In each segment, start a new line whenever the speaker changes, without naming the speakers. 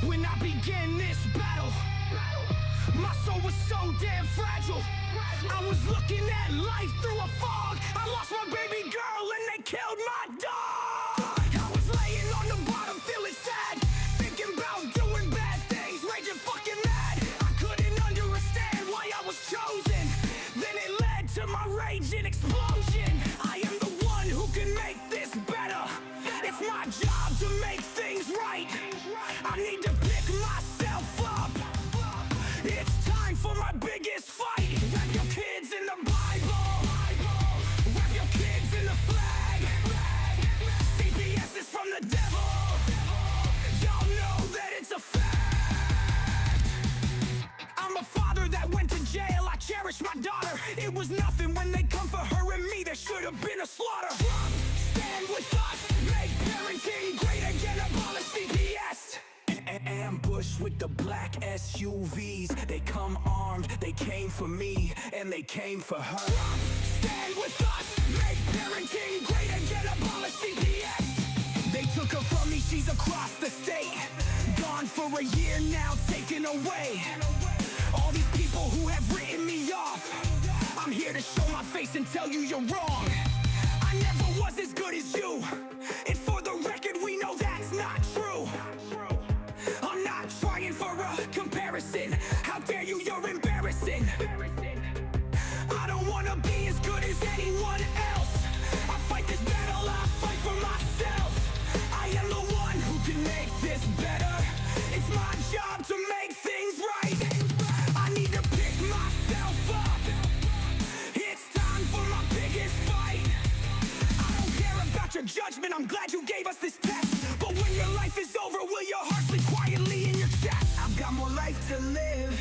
When I began this battle, my soul was so damn fragile. I was looking at life through a fog. I lost my baby girl and they killed my dog. I was laying on the bottom feeling sad, thinking about doing bad things, raging fucking mad. I couldn't understand why I was chosen. Then it led to my raging explosion. I am the one who can make this better. It's my job to make things right. I need to pick myself up. It's time for my biggest fight. Wrap your kids in the Bible. Wrap your kids in the flag. CPS is from the devil. Y'all know that it's a fact. I'm a father that went to jail. I cherish my daughter. It was nothing when they come for her and me. There should have been a slaughter. Stand with us. Make parenting great again. Abolish CPS. Ambush with the black SUVs. They come armed, they came for me, and they came for her. Stand with us, make parenting great again, abolish CPS. They took her from me, she's across the state. Gone for a year now, taken away. All these people who have written me off, I'm here to show my face and tell you you're wrong. I never was as good as you, and for the record we know that's not true. I'm not trying for a comparison. How dare you, you're embarrassing. I don't wanna be as good as anyone else. I fight this battle, I fight for myself. I am the one who can make this better. It's my job to make things right. I need to pick myself up. It's time for my biggest fight. I don't care about your judgment, I'm glad you gave us this test. But when your life is over, will your heart sleep quietly in your chest? I've got more life to live.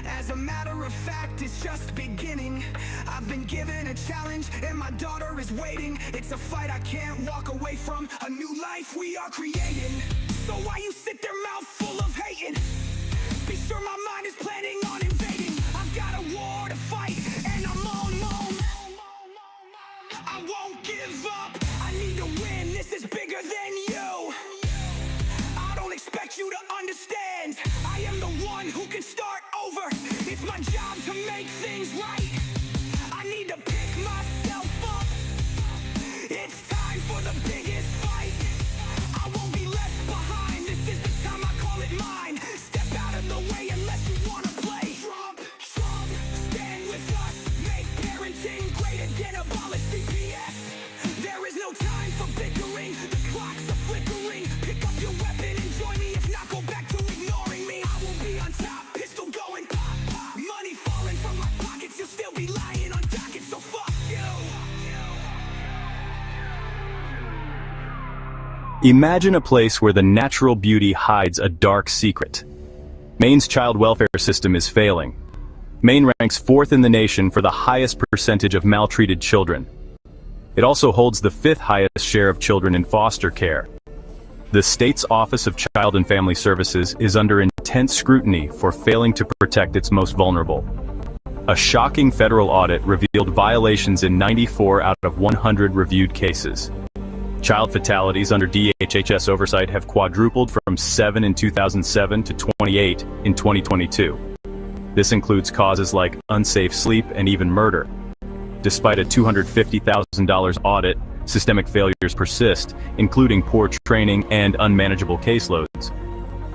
As a matter of fact, it's just beginning. I've been given a challenge and my daughter is waiting. It's a fight I can't walk away from, a new life we are creating. So why you sit there mouth full of hating? Be sure my mind is planning on invading. I've got a war to fight and I'm on. I won't give up, I need to win, this is bigger than you. I don't expect you to understand. I am the one who can start over. It's my job to make things right. I need to pick myself up. It's time for the biggest fight. I won't be left behind. This is the time, I call it mine. Step out of the way unless you wanna play Trump. Stand with us. Make parenting great again. Abolish CPS. There is no time for bickering. The clocks are flickering. Pick up your weapon and join me. If not, go back to ignoring me. I will be on top. Pistol going pop, pop. Money falling from my pockets. You'll still be lying on dockets. So fuck you.
Imagine a place where the natural beauty hides a dark secret. Maine's child welfare system is failing. Maine ranks 4th in the nation for the highest percentage of maltreated children. It also holds the 5th highest share of children in foster care. The state's Office of Child and Family Services is under intense scrutiny for failing to protect its most vulnerable. A shocking federal audit revealed violations in 94 out of 100 reviewed cases. Child fatalities under DHHS oversight have quadrupled from 7 in 2007 to 28 in 2022. This includes causes like unsafe sleep and even murder. Despite a $250,000 audit, systemic failures persist, including poor training and unmanageable caseloads.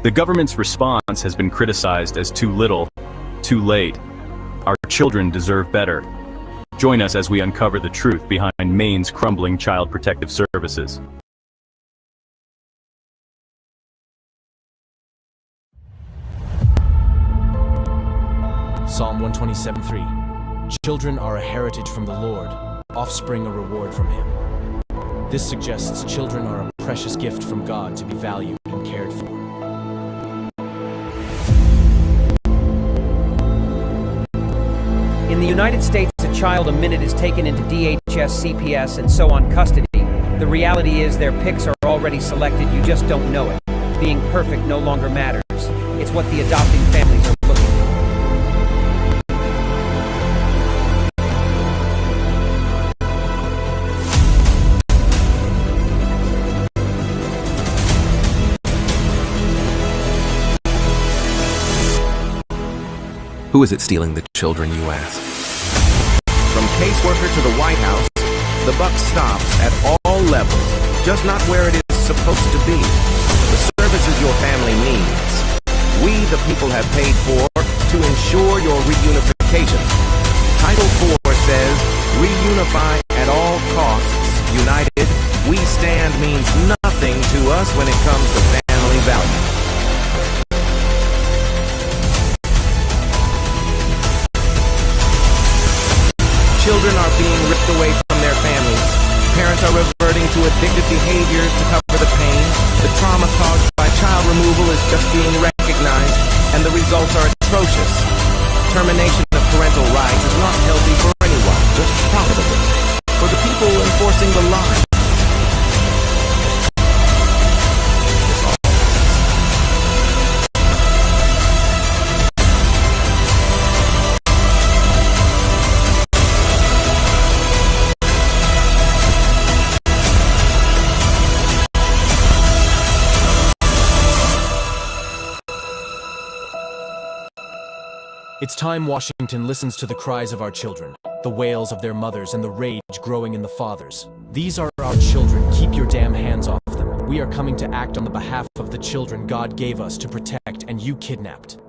The government's response has been criticized as too little, too late. Our children deserve better. Join us as we uncover the truth behind Maine's crumbling child protective services.
Psalm 127:3. Children are a heritage from the Lord, offspring a reward from Him. This suggests children are a precious gift from God to be valued and cared for.
In the United States, a child a minute is taken into DHS, CPS, and so on custody. The reality is their picks are already selected, you just don't know it. Being perfect no longer matters. It's what the adopting families are looking for.
Who is it stealing the children, you ask?
From caseworker to the White House, the buck stops at all levels, just not where it is supposed to be. The services your family needs, we the people have paid for to ensure your reunification. Title 4 says, reunify at all costs. United, we stand means nothing to us when it comes to family values. Children are being ripped away from their families. Parents are reverting to addictive behaviors to cover the pain. The trauma caused by child removal is just being recognized, and the results are atrocious. Termination of parental rights is not healthy for anyone, just profitable. For the people enforcing the line.
It's time Washington listens to the cries of our children, the wails of their mothers and the rage growing in the fathers. These are our children. Keep your damn hands off them. We are coming to act on the behalf of the children God gave us to protect and you kidnapped.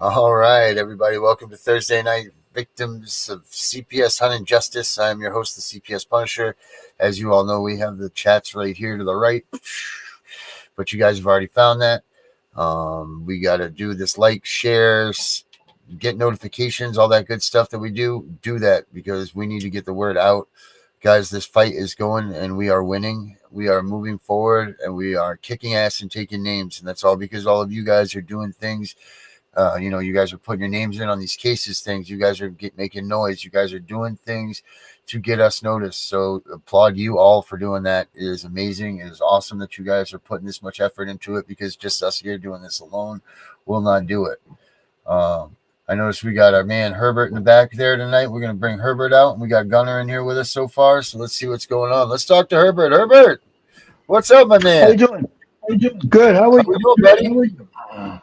All right, everybody, welcome to Thursday Night Victims of CPS Hunt and Justice. I'm your host, the CPS Punisher. As you all know, we have the chats right here to the right, but you guys have already found that. We got to do this like, shares, get notifications, all that good stuff that we do that because we need to get the word out. Guys, this fight is going and we are winning. We are moving forward and we are kicking ass and taking names. And that's all because all of you guys are doing things. You guys are putting your names in on these cases, things. You guys are making noise. You guys are doing things to get us noticed. So applaud you all for doing that. It is amazing. It is awesome that you guys are putting this much effort into it because just us here doing this alone will not do it. I noticed we got our man Herbert in the back there tonight. We're going to bring Herbert out, and we got Gunner in here with us so far. So let's see what's going on. Let's talk to Herbert. Herbert, what's up, my man?
How you doing? Good. How are you?
How you doing, buddy?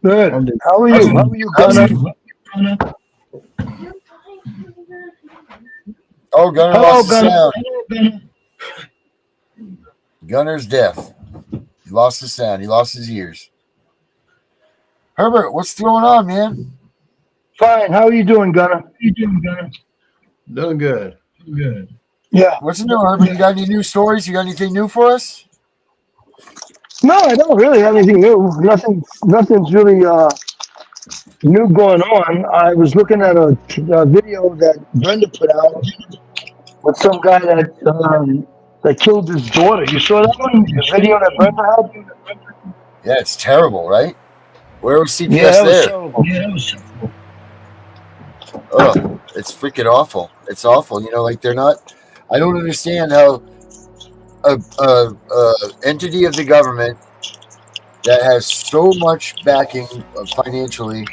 Good. How are you? How are you, Gunner?
Oh, Gunner
Hello,
lost the
Gunner.
sound. Gunner's deaf. He lost the sound. He lost his ears. Herbert, what's going on, man?
Fine. How are you doing, Gunner?
Doing good.
Yeah.
What's new, Herbert? You got any new stories? You got anything new for us?
No, I don't really have anything new. Nothing's really new going on. I was looking at a video that Brenda put out with some guy that killed his daughter. You saw that one? The video that Brenda had?
Yeah, it's terrible, right? Where was CPS
Yeah, that was
there?
terrible.
Oh, it's freaking awful. It's awful. They're not. I don't understand how a entity of the government that has so much backing financially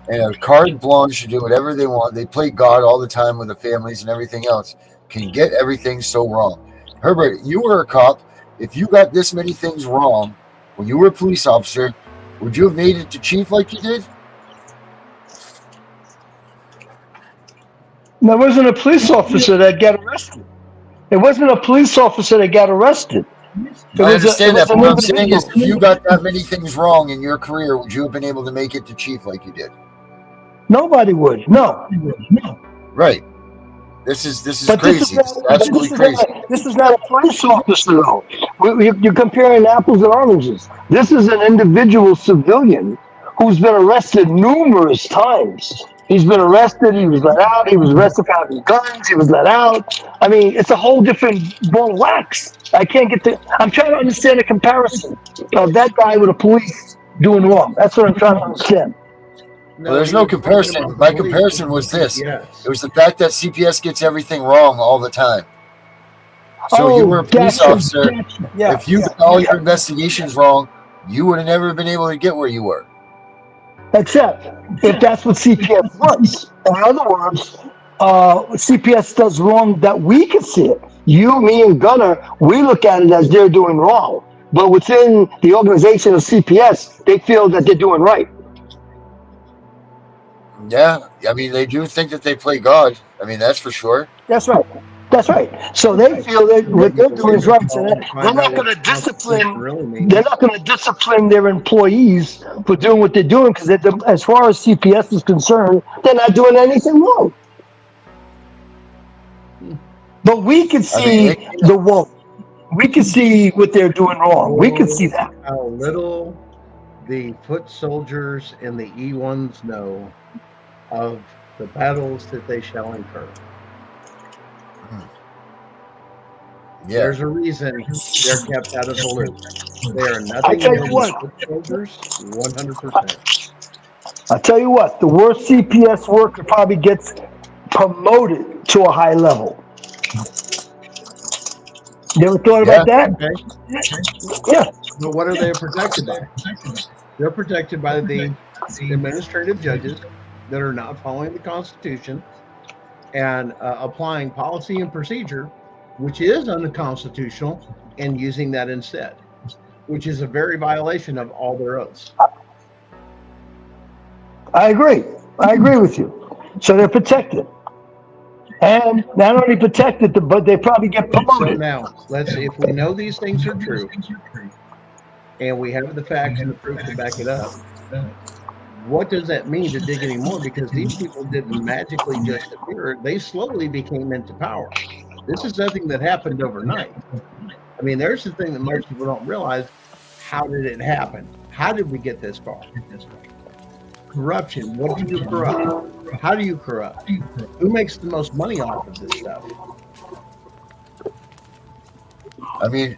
and a carte blanche to do whatever they want. They play God all the time with the families and everything else. Can get everything so wrong. Herbert, you were a cop. If you got this many things wrong when you were a police officer, would you have made it to chief like you did?
There wasn't a police officer that got arrested. It wasn't a police officer that got arrested.
I understand that, but what I'm saying is, if you got that many things wrong in your career, would you have been able to make it to chief like you did?
Nobody would. No.
Right. This is
But
crazy. This is absolutely crazy.
This is not a police officer, though. You're comparing apples and oranges. This is an individual civilian who's been arrested numerous times. He's been arrested. He was let out. He was arrested for having guns. He was let out. I mean, it's a whole different ball of wax. I can't get the. I'm trying to understand the comparison of that guy with the police doing wrong. That's what I'm trying to understand.
Well, there's no comparison. My comparison was this.
Yes.
It was the fact that CPS gets everything wrong all the time. So you were a police officer.
Yeah.
If you got all your investigations wrong, you would have never been able to get where you were.
Except if that's what CPS wants. In other words, CPS does wrong that we can see it. You, me, and Gunner, we look at it as they're doing wrong. But within the organization of CPS, they feel that they're doing right.
Yeah, I mean, they do think that they play God. I mean, that's for sure.
That's right. That's right. So they feel that what they're doing is right. So they're not going to discipline. They're not going to discipline their employees for doing what they're doing because, as far as CPS is concerned, they're not doing anything wrong. But we can see the wrong. We can see what they're doing wrong. We can see that.
How little the foot soldiers and the E1s know of the battles that they shall incur.
Yeah.
There's a reason they're kept out of the loop. They are nothing
tell you
more than
what.
foot soldiers, 100%.
I tell you what, the worst CPS worker probably gets promoted to a high level. You ever thought about that?
Okay.
Yeah.
But what are they protected by? They're protected by the administrative judges that are not following the Constitution and applying policy and procedure, which is unconstitutional, and using that instead, which is a very violation of all their oaths.
I agree. I agree with you. So they're protected. And not only protected, but they probably get
So
promoted.
now, let's see if we know these things are true, and we have the facts and the proof to back it up. What does that mean to dig anymore? Because these people didn't magically just appear. They slowly became into power. This is nothing that happened overnight. I mean, there's the thing that most people don't realize. How did it happen? How did we get this far? Corruption. What do you corrupt? How do you corrupt? Who makes the most money off of this stuff?
I mean,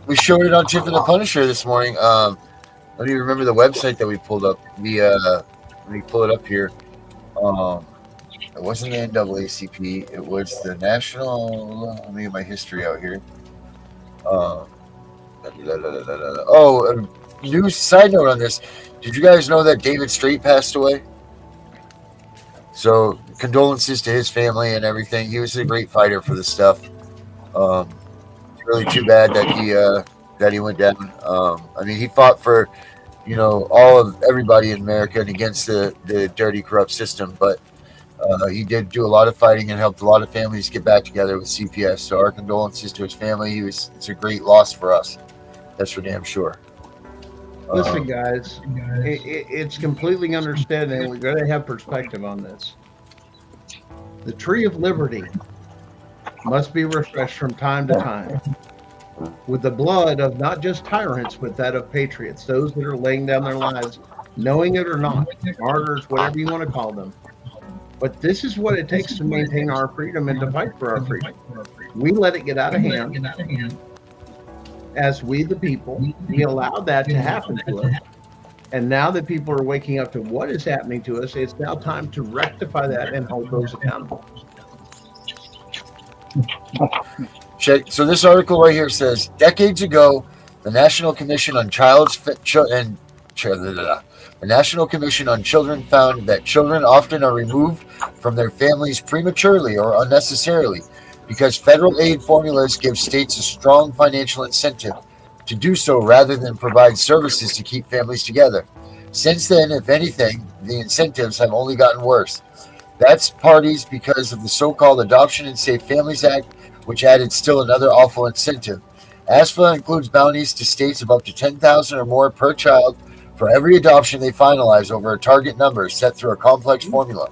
we showed it on Chip and the Punisher this morning. I don't even remember the website that we pulled up. Let me pull it up here. It wasn't the NAACP. It was the National. Let me get my history out here. News side note on this. Did you guys know that David Straight passed away? So condolences to his family and everything. He was a great fighter for this stuff. It's really too bad that he went down. I mean, he fought for, all of everybody in America and against the dirty, corrupt system. But he did do a lot of fighting and helped a lot of families get back together with CPS. So our condolences to his family. It's a great loss for us. That's for damn sure.
Listen, guys, it's completely understood, and we've got to have perspective on this. The tree of liberty must be refreshed from time to time with the blood of not just tyrants, but that of patriots, those that are laying down their lives, knowing it or not, martyrs, whatever you want to call them. But this is what it takes to maintain our freedom and to fight for our freedom. We let it get out of hand. As we, the people, we allowed that to happen to us. And now that people are waking up to what is happening to us, it's now time to rectify that and hold those accountable.
Check. So this article right here says, decades ago, the National Commission on the National Commission on Children found that children often are removed from their families prematurely or unnecessarily because federal aid formulas give states a strong financial incentive to do so rather than provide services to keep families together. Since then, if anything, the incentives have only gotten worse. That's parties because of the so-called Adoption and Safe Families Act, which added still another awful incentive. ASFA includes bounties to states of up to $10,000 or more per child for every adoption they finalize over a target number set through a complex formula.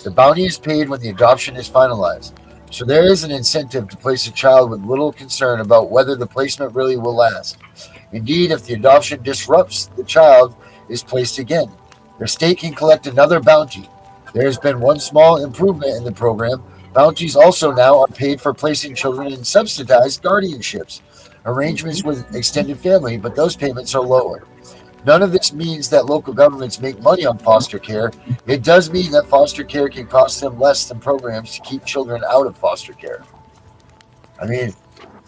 The bounty is paid when the adoption is finalized. So there is an incentive to place a child with little concern about whether the placement really will last. Indeed, if the adoption disrupts, the child is placed again. The state can collect another bounty. There has been one small improvement in the program. Bounties also now are paid for placing children in subsidized guardianships, arrangements with extended family, but those payments are lower. None of this means that local governments make money on foster care. It does mean that foster care can cost them less than programs to keep children out of foster care. I mean,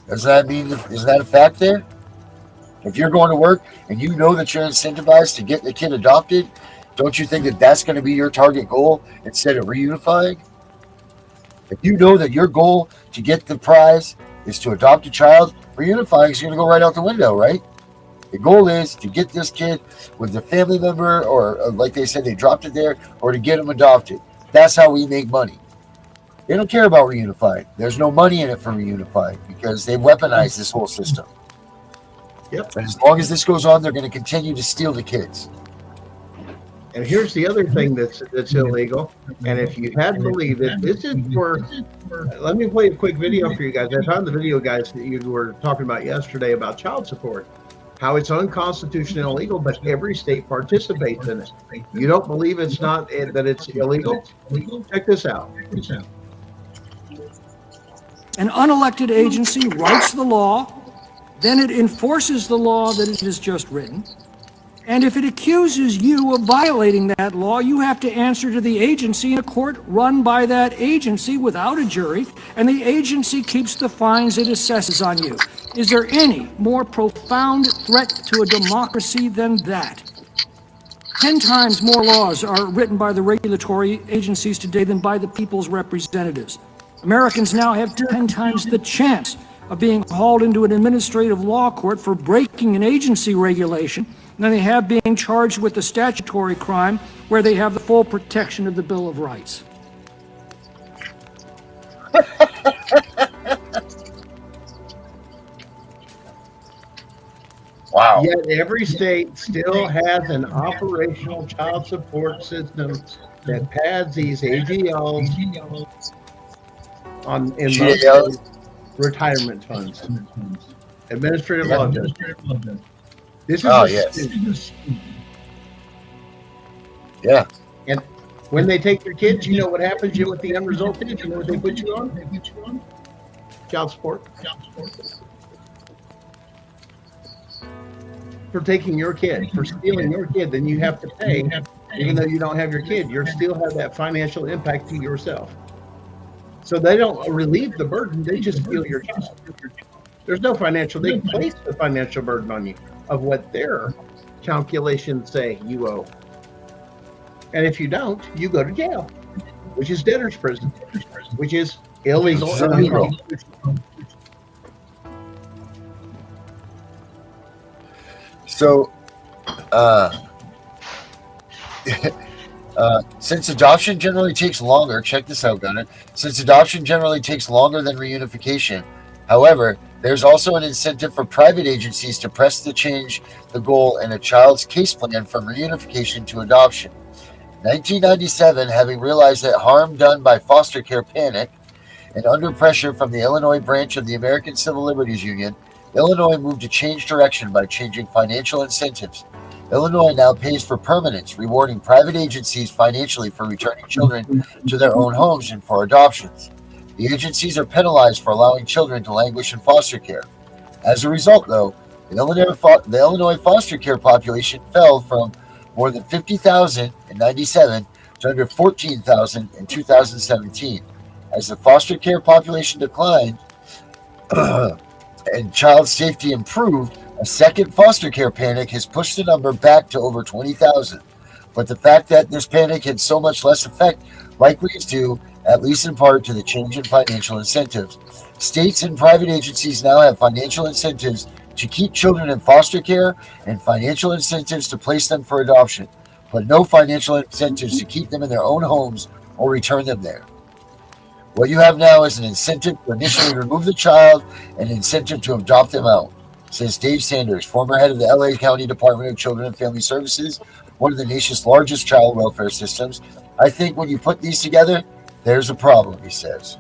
doesn't that mean, isn't that a fact there? If you're going to work and you know that you're incentivized to get the kid adopted, don't you think that that's going to be your target goal instead of reunifying? If you know that your goal to get the prize is to adopt a child, reunifying is going to go right out the window, right? The goal is to get this kid with the family member, or like they said, they dropped it there, or to get him adopted. That's how we make money. They don't care about reunifying. There's no money in it for reunifying because they weaponized this whole system.
Yep.
And as long as this goes on, they're going to continue to steal the kids.
And here's the other thing that's illegal. And if you hadn't believed it, this is for. Let me play a quick video for you guys. I found the video, guys, that you were talking about yesterday about child support. How it's unconstitutional and illegal, but every state participates in it. You don't believe it's not that it's illegal? Check this out.
An unelected agency writes the law, then it enforces the law that it has just written. And if it accuses you of violating that law, you have to answer to the agency in a court run by that agency without a jury, and the agency keeps the fines it assesses on you. Is there any more profound threat to a democracy than that? 10 times more laws are written by the regulatory agencies today than by the people's representatives. Americans now have 10 times the chance of being hauled into an administrative law court for breaking an agency regulation than they have being charged with a statutory crime where they have the full protection of the Bill of Rights.
Wow.
Yet every state still has an operational child support system that pads these AGLs in
GALs?
retirement funds. Administrative law judge. This is
yes. Yeah.
And when they take your kids, you know what happens? You know what the end result is? You know what they put you on? They put you on child support. For taking your kid, for stealing your kid, then you have to pay, even though you don't have your kid. You still have that financial impact to yourself. So they don't relieve the burden; they just steal your kid. There's no financial. They place the financial burden on you of what their calculations say you owe. And if you don't, you go to jail, which is debtor's prison, which is illegal.
So, since adoption generally takes longer, check this out, Gunnar. Since adoption generally takes longer than reunification, however, there's also an incentive for private agencies to press the change the goal in a child's case plan from reunification to adoption. 1997, having realized that harm done by foster care panic and under pressure from the Illinois branch of the American Civil Liberties Union, Illinois moved to change direction by changing financial incentives. Illinois now pays for permanence, rewarding private agencies financially for returning children to their own homes and for adoptions. The agencies are penalized for allowing children to languish in foster care. As a result, though, the Illinois foster care population fell from more than 50,000 in 97 to under 14,000 in 2017. As the foster care population declined and child safety improved, a second foster care panic has pushed the number back to over 20,000. But the fact that this panic had so much less effect likely is due, at least in part, to the change in financial incentives. States and private agencies now have financial incentives to keep children in foster care and financial incentives to place them for adoption, but no financial incentives to keep them in their own homes or return them there. What you have now is an incentive to initially remove the child and an incentive to adopt them out, says Dave Sanders, former head of the LA County Department of Children and Family Services, one of the nation's largest child welfare systems. I think when you put these together, there's a problem, he says.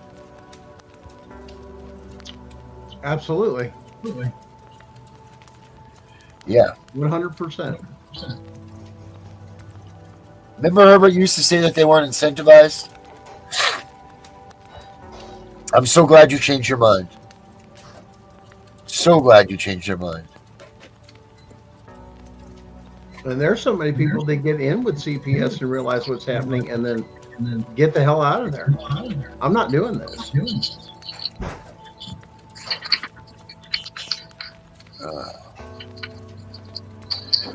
Absolutely.
Yeah.
100%.
Remember Herbert used to say that they weren't incentivized? I'm so glad you changed your mind. So glad you changed your mind.
And there's so many people that get in with CPS and realize what's happening and then get the hell out of there. I'm not doing this.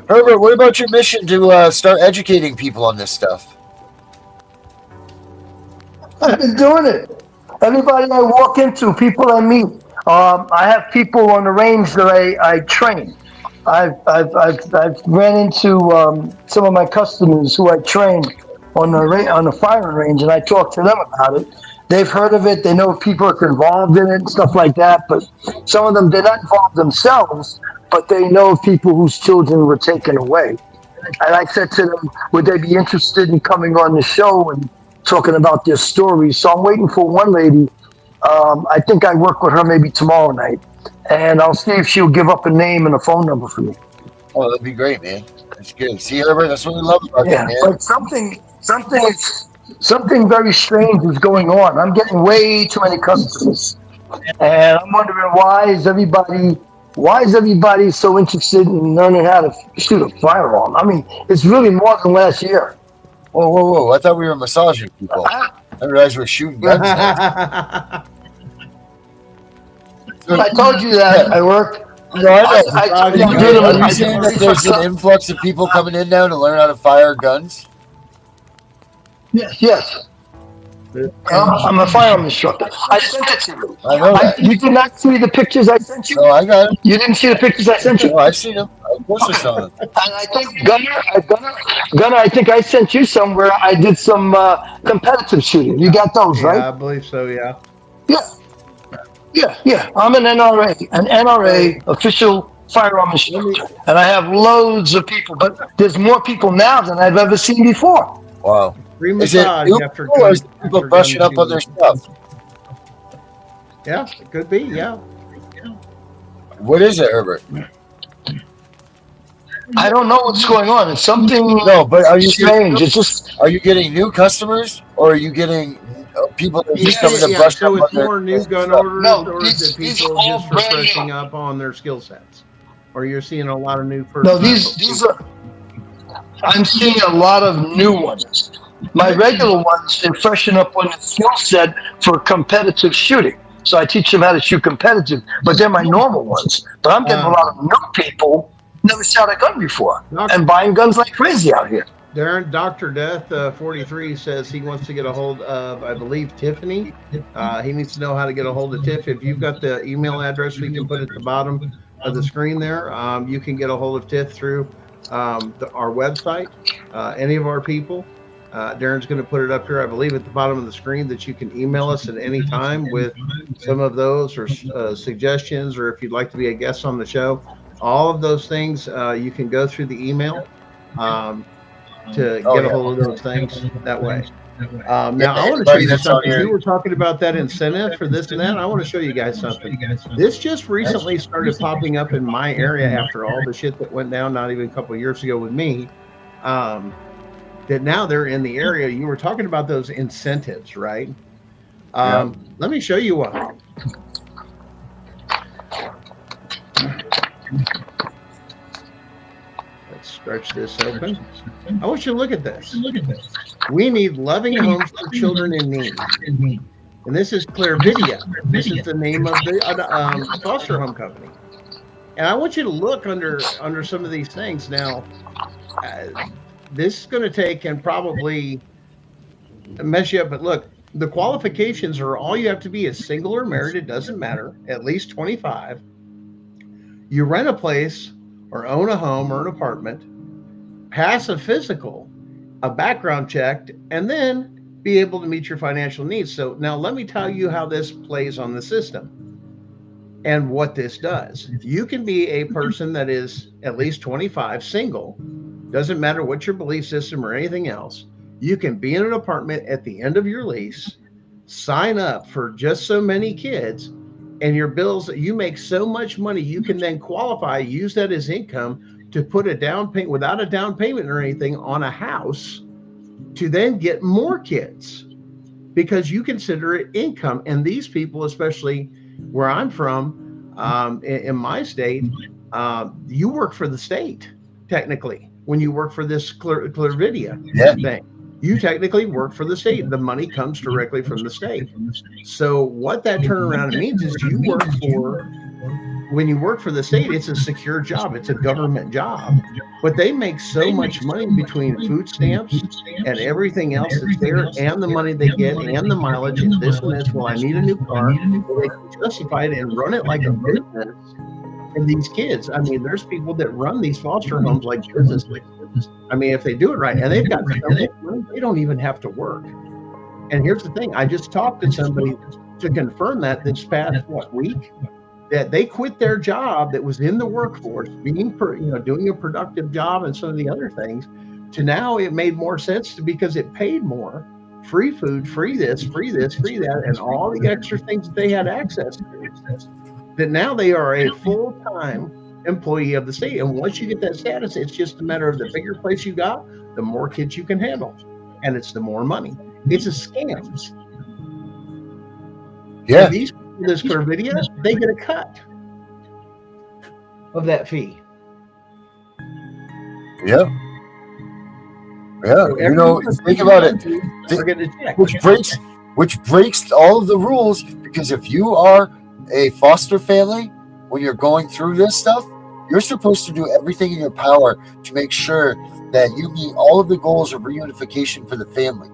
Herbert, what about your mission to start educating people on this stuff?
I've been doing it. Anybody I walk into, people I meet, I have people on the range that I train. I've ran into some of my customers who I train on the firing range, and I talk to them about it. They've heard of it. They know people are involved in it and stuff like that. But some of them, they're not involved themselves, but they know of people whose children were taken away. And I said to them, would they be interested in coming on the show and talking about their stories? So I'm waiting for one lady. I think I work with her maybe tomorrow night, and I'll see if she'll give up a name and a phone number for me.
Oh, that'd be great, man. That's good. See, Herbert, that's what we love about you, man.
But something very strange is going on. I'm getting way too many customers, and I'm wondering why is everybody so interested in learning how to shoot a firearm? I mean, it's really more than last year.
Whoa! I thought we were massaging people. I didn't realize we were shooting guns.
I told you that I work.
No, I know. Are you saying that there's an influx of people coming in now to learn how to fire guns?
Yes. I'm a firearm instructor. I sent it to you.
I know that.
You did not see the pictures I sent you?
No, I got it.
You didn't see the pictures I sent you?
No, I've seen them. Of course I saw them.
And I think, Gunner, I think I sent you some where I did some competitive shooting. You got those, right?
Yeah, I believe so, yeah.
Yeah. I'm an NRA official firearm instructor. And I have loads of people, but there's more people now than I've ever seen before.
Wow.
Free
Is it
massage
new
after
or is people brushing up on their stuff?
Yeah, it could be, yeah.
What is it, Herbert?
I don't know what's going on. It's something
but are you
strange. It's just.
Are you getting new customers or are you getting people that are just coming to brush
so
up on
it's more new gun orders, or is it people just refreshing up on their skill sets? Or you're seeing a lot of new first.
No, these are. I'm seeing a lot of new ones. My regular ones, they freshen up on the skill set for competitive shooting. So I teach them how to shoot competitive, but they're my normal ones. But I'm getting a lot of new people never shot a gun before and buying guns like crazy out here.
Darren, Dr. Death 43 says he wants to get a hold of, I believe, Tiffany. He needs to know how to get a hold of Tiff. If you've got the email address, we can put at the bottom of the screen there. You can get a hold of Tiff through our website. Any of our people. Darren's going to put it up here, I believe, at the bottom of the screen that you can email us at any time with some of those or suggestions, or if you'd like to be a guest on the show. All of those things, you can go through the email to get a hold of those things that way. Now, I want to show you something. We were talking about that incentive for this and that. I want to show you guys something. This just recently started popping up in my area after all the shit that went down not even a couple of years ago with me. That now they're in the area. You were talking about those incentives, right? Let me show you one. Let's stretch this open. I want you to look at this. We need loving homes for children in need. And this is Clairvidia. This is the name of the foster home company. And I want you to look under some of these things. Now, this is going to take and probably mess you up. But look, the qualifications are all you have to be is single or married. It doesn't matter. At least 25. You rent a place or own a home or an apartment, pass a physical, a background check, and then be able to meet your financial needs. So now let me tell you how this plays on the system and what this does. You can be a person that is at least 25, single, doesn't matter what your belief system or anything else. You can be in an apartment at the end of your lease, sign up for just so many kids, and your bills, you make so much money, you can then qualify, use that as income to put a down payment without a down payment or anything on a house to then get more kids because you consider it income. And these people, especially where I'm from, in my state, you work for the state, technically, when you work for this Clarividia thing. You technically work for the state. The money comes directly from the state. So what that turnaround means is you work for, when you work for the state, it's a secure job. It's a government job. But they make so much money between food stamps and everything else that's there and the money they get and the mileage and this and this. Well, I need a new car. They can justify it and run it like a business. And these kids, I mean, there's people that run these foster homes like business. I mean, if they do it right, and they've got so much money, they don't even have to work. And here's the thing: I just talked to somebody to confirm that this past week, that they quit their job that was in the workforce, being doing a productive job and some of the other things, to now it made more sense because it paid more, free food, free this, free that, and all the extra things that they had access to. That now they are a full-time employee of the state. And once you get that status, it's just a matter of the bigger place you got, the more kids you can handle. And it's the more money. It's a scam.
Yeah.
And these people, this Clarividia, they get a cut of that fee.
Yeah. Yeah.
So
think about it.
They're getting a check.
Which breaks all of the rules, because if you are a foster family, when you're going through this stuff, you're supposed to do everything in your power to make sure that you meet all of the goals of reunification for the family.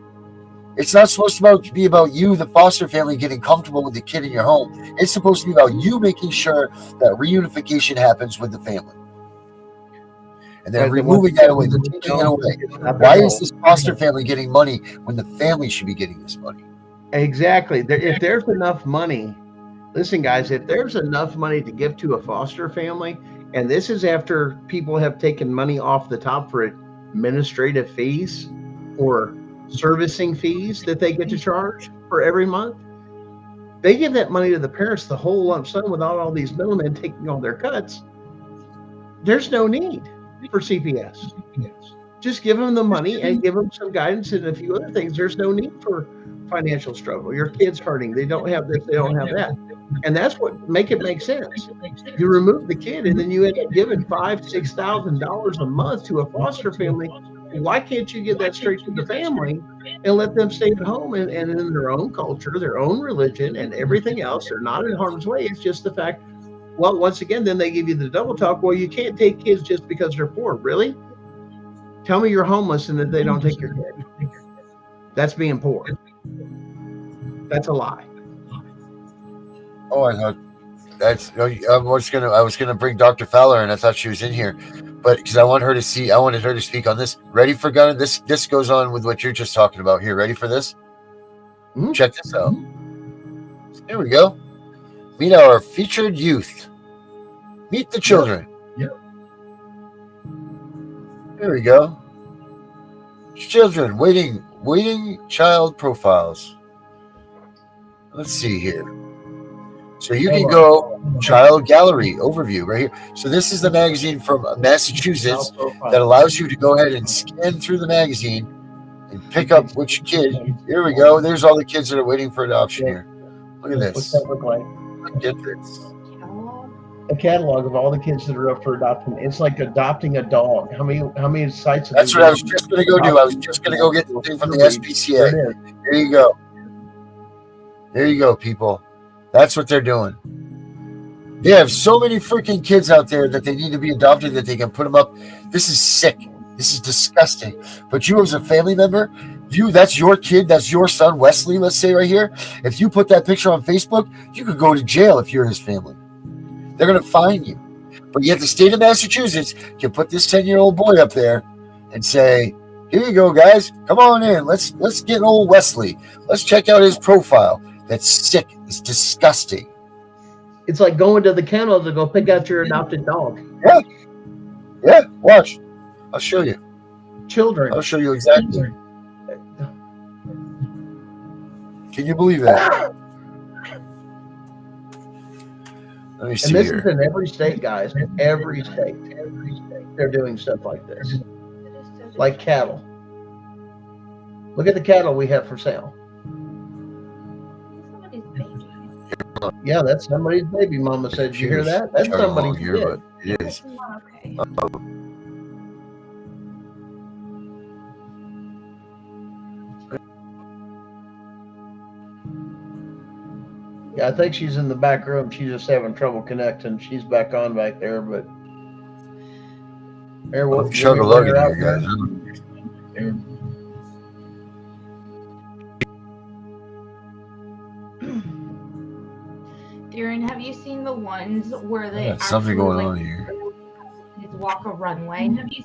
It's not supposed to be about you, the foster family, getting comfortable with the kid in your home. It's supposed to be about you making sure that reunification happens with the family. And then removing that away, taking it away. Why is this foster family getting money when the family should be getting this money?
Exactly. If there's enough money, listen, guys, if there's enough money to give to a foster family, and this is after people have taken money off the top for administrative fees or servicing fees that they get to charge for every month, they give that money to the parents, the whole lump sum, without all these middlemen taking all their cuts. There's no need for CPS. Just give them the money and give them some guidance and a few other things. There's no need for financial struggle. Your kid's hurting. They don't have this, they don't have that. And that's what make sense. You remove the kid and then you end up giving $5,000-$6,000 a month to a foster family. Why can't you give that straight to the family and let them stay at home and in their own culture, their own religion, and everything else? They're not in harm's way. It's just the fact, well, once again, then they give you the double talk. Well, you can't take kids just because they're poor. Really? Tell me you're homeless and that they don't take your kid. That's being poor. That's a lie.
Oh, I thought I was gonna bring Dr. Fowler, and I thought she was in here, but because I wanted her to speak on this. Ready for Gunner? This goes on with what you're just talking about here. Ready for this? Mm-hmm. Check this out. Here we go. Meet our featured youth. Meet the children.
Yep.
Here we go. Children waiting child profiles. Let's see here. So you can go child gallery overview right here. So this is the magazine from Massachusetts that allows you to go ahead and scan through the magazine and pick up which kid. Here we go. There's all the kids that are waiting for adoption here. Look at this.
What's that look like?
Look at this.
A catalog of all the kids that are up for adoption. It's like adopting a dog. How many sites?
That's what I was just going to go do. I was just going to go get the thing from the SPCA. There you go. There you go, people. That's what they're doing. They have so many freaking kids out there that they need to be adopted that they can put them up. This is sick. This is disgusting. But you as a family member, that's your kid, that's your son, Wesley, let's say right here. If you put that picture on Facebook, you could go to jail if you're his family. They're going to fine you. But yet the state of Massachusetts can put this 10-year-old boy up there and say, Here you go, guys. Come on in. Let's get old Wesley. Let's check out his profile. That's sick. It's disgusting.
It's like going to the kennel to go pick out your adopted dog.
Yeah. Yeah. Watch. I'll show you.
Children.
I'll show you exactly. Can you believe that? Let me see
And this
here.
is in every state, guys. In every state. They're doing stuff like this. Like cattle. Look at the cattle we have for sale. Yeah, that's somebody's baby. Mama said, "Did you hear that? That's somebody's
here,
kid."
but it is.
Yeah, I think she's in the back room. She's just having trouble connecting. She's back on back there, but here,
I'm chugging lugging here, guys.
Darren, have you seen the ones where they
Yeah, something
actually,
going
like,
on here.
walk a runway? Have you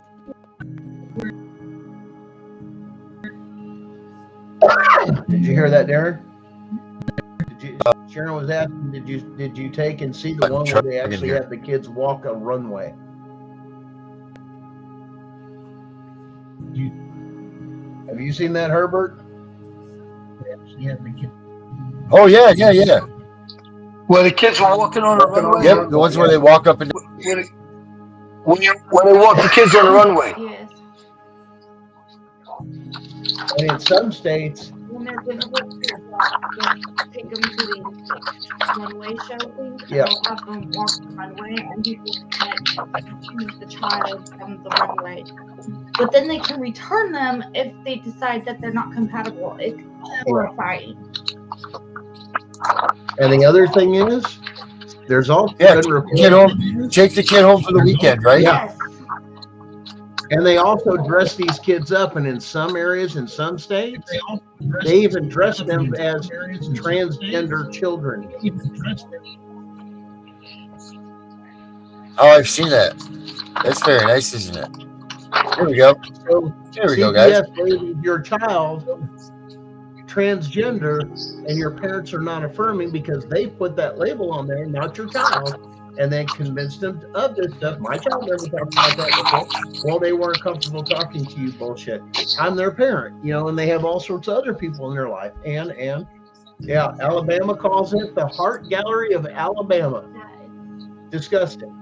Did you hear that, Darren? Sharon was asking, did you take and see the one where they actually have the kids walk a runway? Have you seen that, Herbert?
Oh yeah, yeah, yeah.
Where the kids were walking on the runway?
Yep, the ones where they walk up and
When they walk the kids on the runway.
Yes.
And in some states,
When they're going to take them to the runway show thing,
Yeah.
they'll have them walk the runway and people can choose the child from the runway. But then they can return them if they decide that they're not compatible. It's horrifying.
and the other thing is, there's also
yeah,
been
kid
reports,
home, take the kid home for the weekend, right?
Yeah.
Yes.
and they also dress these kids up, and in some areas, in some states, they even dress them as transgender children.
Oh, I've seen that. That's very nice, isn't it? Here we go.
So
Here we go, guys.
CPS labeled your child transgender, and your parents are not affirming because they put that label on there, not your child, and then convinced them of this stuff. My child never talked about that before. Well, they weren't comfortable talking to you. Bullshit. I'm their parent, and they have all sorts of other people in their life. And yeah, Alabama calls it the Heart Gallery of Alabama. Disgusting.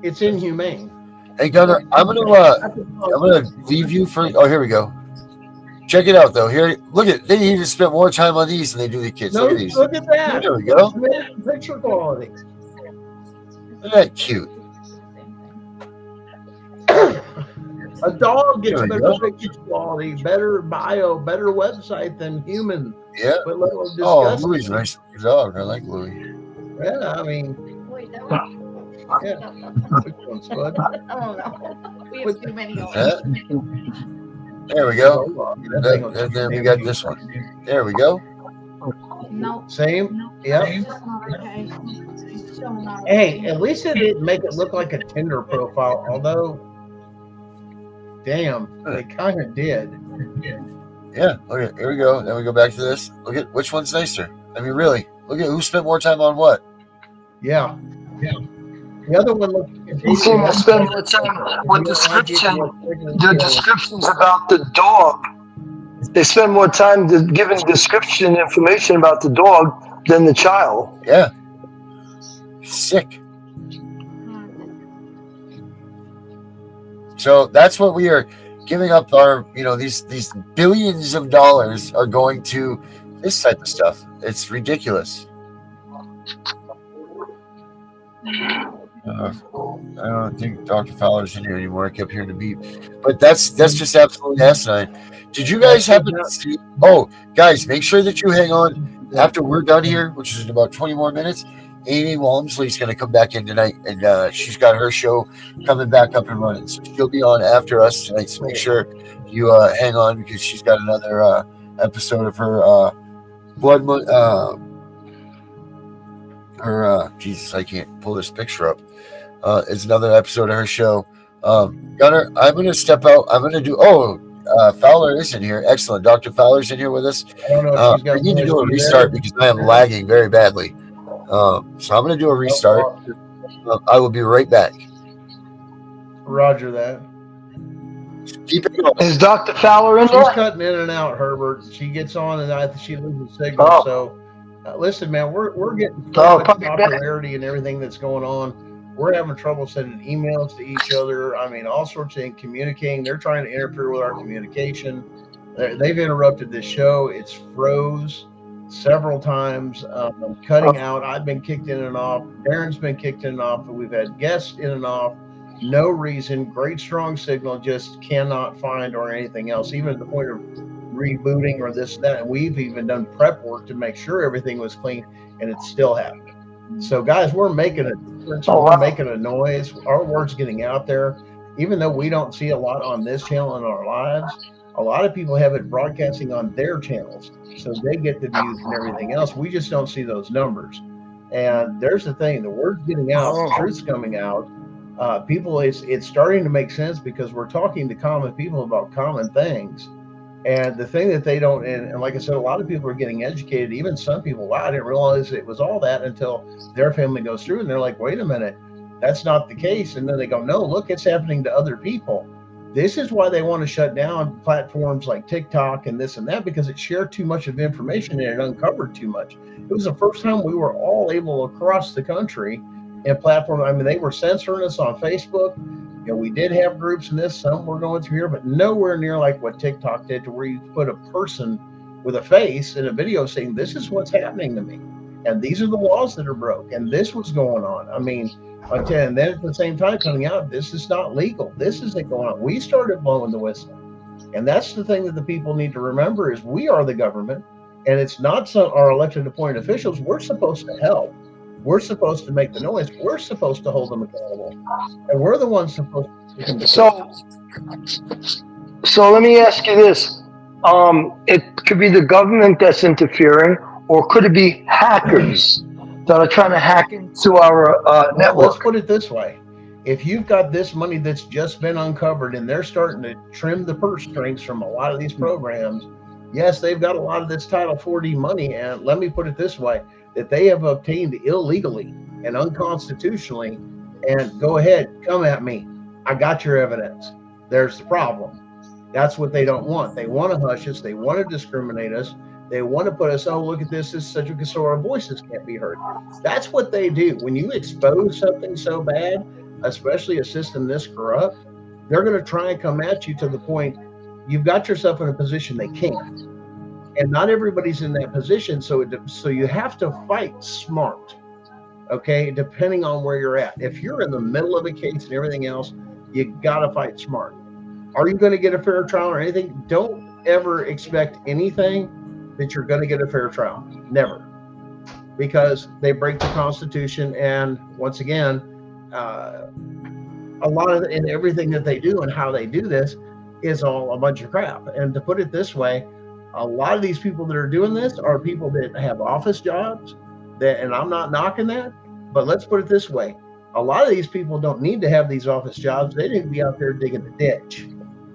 It's inhumane.
Hey, Gunnar, I'm gonna leave you for. Oh, here we go. Check it out, though. Here, look at. They even spent more time on these than they do the kids.
No,
Look at these.
look at that.
There we go.
Picture quality.
Isn't that cute?
A dog gets
There we
better
go.
picture quality, better bio, better website than human.
Yeah.
But little
Oh,
disgusting.
Louis, a nice dog. I like Louis.
Yeah, I mean,
Wait, that was.
yeah. Which one's good?
Oh no. We have too many of
That.
them.
There we go.
That thing will
And then we got this one. There we go.
No.
Same.
No.
Yep.
It's just not okay. It's so not okay.
Hey, at least it didn't make it look like a Tinder profile, although, damn, they kind of did.
Yeah. Look at. Here we go. Then we go back to this. Look at which one's nicer. I mean, really. Look at who spent more time on what.
Yeah. The other one looked.
You seem to spend more time with the descriptions about the dog. They spend more time giving description and information about the dog than the child.
Yeah. Sick. So that's what we are giving up. Our, these billions of dollars are going to this type of stuff. It's ridiculous. I don't think Dr. Fowler's in here anymore. I kept hearing the beep, but that's just absolutely asinine. Did you guys happen to see? Oh, guys, make sure that you hang on after we're done here, which is in about 20 more minutes. Amy Walmsley's going to come back in tonight, and she's got her show coming back up and running. So she'll be on after us tonight. So make sure you hang on because she's got another episode of her blood moon. Jesus, I can't pull this picture up. It's another episode of her show Gunnar, I'm going to step out. I'm going to do. Oh, Fowler is in here. Excellent. Dr. Fowler's in here with us.
I don't know if she's got
I need to
voice
do a
there.
restart because I am lagging very badly. So I'm going to do a restart. I will be right back.
Roger that.
Keep it going.
Is Dr. Fowler in
She's
there?
cutting in and out, Herbert. She gets on and she loses signal.
Oh.
So, listen, man, we're getting
Oh,
much
probably better.
popularity and everything that's going on. We're having trouble sending emails to each other. I mean, all sorts of things, communicating. They're trying to interfere with our communication. They've interrupted this show. It's froze several times. Cutting out. I've been kicked in and off. Darren's been kicked in and off. We've had guests in and off. No reason. Great strong signal. Just cannot find or anything else. Even at the point of rebooting or this, that. And we've even done prep work to make sure everything was clean, and it's still happening. So, guys, we're making a difference. We're making a noise. Our word's getting out there. Even though we don't see a lot on this channel in our lives, a lot of people have it broadcasting on their channels, so they get the views and everything else. We just don't see those numbers. And there's the thing: the word's getting out, the truth's coming out. People, it's starting to make sense because we're talking to common people about common things. And the thing that they don't, and like I said, a lot of people are getting educated. Even some people, wow, I didn't realize it was all that until their family goes through and they're like, wait a minute, that's not the case. And then they go, no, look, it's happening to other people. This is why they want to shut down platforms like TikTok and this and that, because it shared too much of information and it uncovered too much. It was the first time we were all able across the country and platform. I mean, they were censoring us on Facebook. You know, we did have groups in this, some were going through here, but nowhere near like what TikTok did, to where you put a person with a face in a video saying, this is what's happening to me. And these are the laws that are broke. And this was going on. I mean, and then at the same time coming out, this is not legal. This isn't going on. We started blowing the whistle. And that's the thing that the people need to remember is we are the government, and it's not our elected appointed officials. We're supposed to help. We're supposed to make the noise. We're supposed to hold them accountable. And we're the ones supposed to.
So let me ask you this. It could be the government that's interfering, or could it be hackers that are trying to hack into our network?
Let's put it this way. If you've got this money that's just been uncovered and they're starting to trim the purse strings from a lot of these programs, yes, they've got a lot of this Title 40 money. And let me put it this way, that they have obtained illegally and unconstitutionally. And go ahead, come at me. I got your evidence. There's the problem. That's what they don't want. They want to hush us. They want to discriminate us. They want to put us, oh, look at this is such a, so our voices can't be heard. That's what they do. When you expose something so bad, especially a system this corrupt, they're going to try and come at you to the point you've got yourself in a position they can't. And not everybody's in that position. So you have to fight smart, okay, depending on where you're at. If you're in the middle of a case and everything else, you got to fight smart. Are you going to get a fair trial or anything? Don't ever expect anything that you're going to get a fair trial. Never. Because they break the Constitution. And once again, a lot of and everything that they do and how they do this is all a bunch of crap. And to put it this way, a lot of these people that are doing this are people that have office jobs, and I'm not knocking that, but let's put it this way. A lot of these people don't need to have these office jobs. They need to be out there digging the ditch,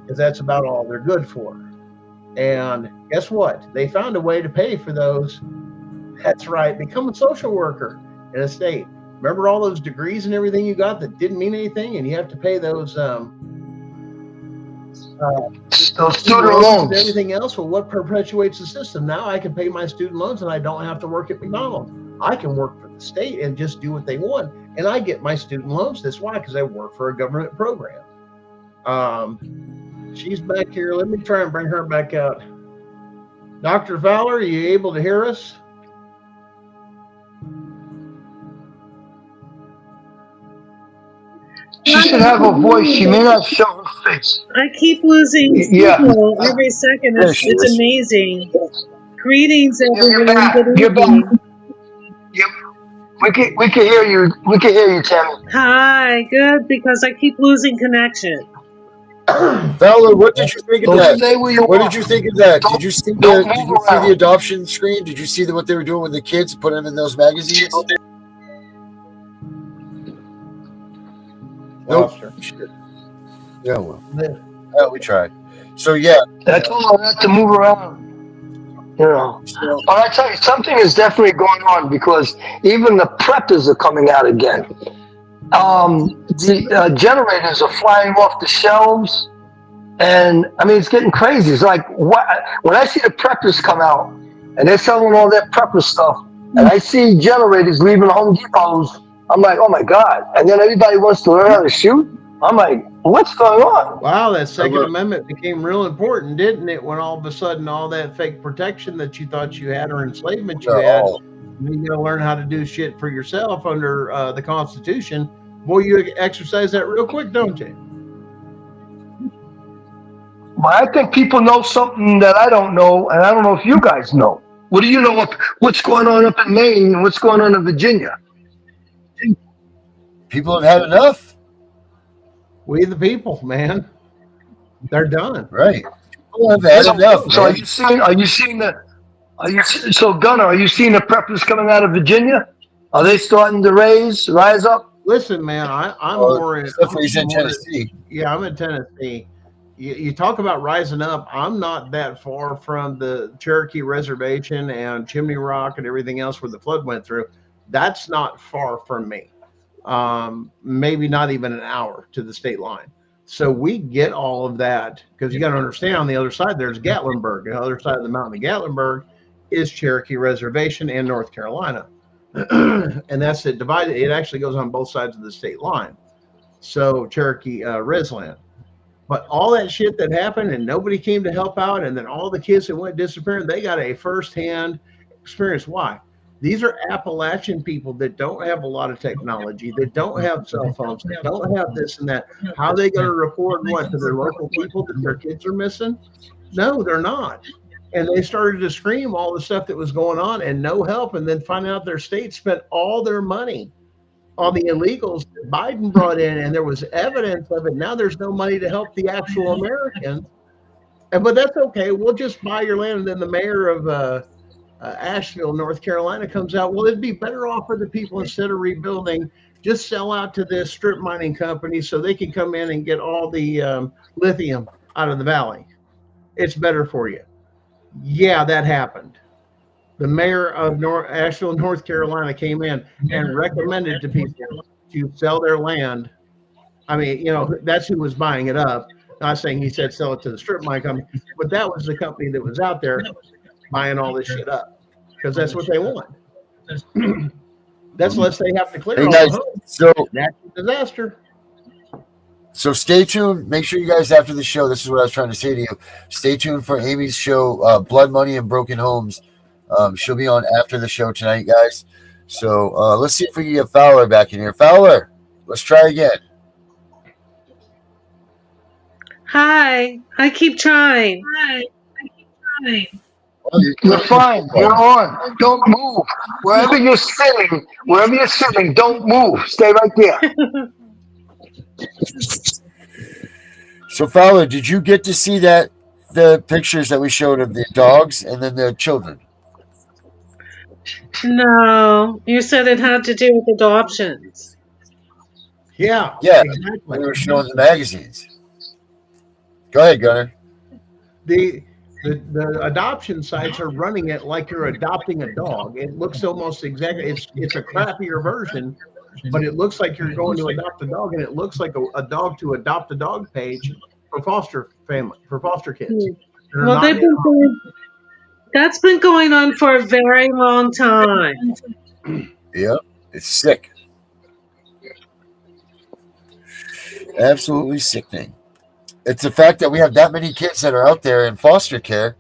because that's about all they're good for. And guess what? They found a way to pay for those. That's right. Become a social worker in a state. Remember all those degrees and everything you got that didn't mean anything, and you have to pay those student loans and everything else. Well, what perpetuates the system? Now I can pay my student loans and I don't have to work at McDonald's. I can work for the state and just do what they want. And I get my student loans. That's why, because I work for a government program. She's back here. Let me try and bring her back out. Dr. Fowler, are you able to hear us?
She should have a voice. She may not show her face.
I keep losing signal every second. It's amazing. Greetings, everyone.
You're back. We can hear you. We can hear you, Tammy.
Hi, good, because I keep losing connection.
Fowler, what did you think of that? What did you think of that? Did you see the adoption screen? Did you see what they were doing with the kids, putting them in those magazines? Nope. Yeah, well,
live.
yeah, we tried. So yeah,
That's all I have to move around. You know,
so,
but I tell you, something is definitely going on because even the preppers are coming out again. The generators are flying off the shelves, and I mean it's getting crazy. It's like what when I see the preppers come out and they're selling all that prepper stuff, and I see generators leaving Home Depots. I'm like, oh my God! And then everybody wants to learn how to shoot. I'm like, what's going on?
Wow, that Second Amendment became real important, didn't it? When all of a sudden, all that fake protection that you thought you had or enslavement you had, you got to learn how to do shit for yourself under the Constitution. Boy, you exercise that real quick, don't you?
Well, I think people know something that I don't know, and I don't know if you guys know. What do you know? What's going on up in Maine and what's going on in Virginia?
people have had enough.
We the people, man. They're done.
Right. People have had enough.
So are you seeing so Gunnar, are you seeing the preppers coming out of Virginia? Are they starting to rise up?
Listen, man, I'm more in
Tennessee.
Yeah, I'm in Tennessee. You talk about rising up. I'm not that far from the Cherokee Reservation and Chimney Rock and everything else where the flood went through. That's not far from me. Maybe not even an hour to the state line. So we get all of that because you got to understand on the other side, there's Gatlinburg. The other side of the mountain of Gatlinburg is Cherokee Reservation and North Carolina. And that's it divided. It actually goes on both sides of the state line. So Cherokee Resland. But all that shit that happened and nobody came to help out, and then all the kids that went disappearing, they got a firsthand experience. Why? These are Appalachian people that don't have a lot of technology, that don't have cell phones, that don't have this and that. How are they going to report what to their local people that their kids are missing? No, they're not. And they started to scream all the stuff that was going on and no help, and then find out their state spent all their money on the illegals that Biden brought in, and there was evidence of it. Now there's no money to help the actual Americans. But that's okay. We'll just buy your land. And then the mayor of Asheville, North Carolina comes out, well, it'd be better off for the people instead of rebuilding, just sell out to this strip mining company so they can come in and get all the lithium out of the valley. It's better for you. Yeah, that happened. The mayor of Asheville, North Carolina came in and recommended to people to sell their land. I mean, you know, that's who was buying it up. Not saying he said sell it to the strip mine company, but that was the company that was out there buying all this shit up because that's what they want. That's less they have to clear.
Hey
all
guys,
the homes.
so
Natural disaster.
So stay tuned. Make sure you guys, after the show, this is what I was trying to say to you. Stay tuned for Amy's show, Blood Money and Broken Homes. She'll be on after the show tonight, guys. So let's see if we can get Fowler back in here. Fowler, let's try again.
Hi, I keep trying.
You're fine. You're on. Don't move. Wherever you're sitting, don't move. Stay right there.
So Fowler, did you get to see the pictures that we showed of the dogs and then the children?
No, you said it had to do with adoptions.
Yeah,
exactly. We were showing the magazines. Go ahead, Gunnar.
The adoption sites are running it like you're adopting a dog. It looks almost exactly. It's a crappier version, but it looks like you're going to adopt a dog, and it looks like a dog to adopt a dog page for foster kids.
Well, that's been going on for a very long time.
Yeah, it's sick. Absolutely sickening. It's the fact that we have that many kids that are out there in foster care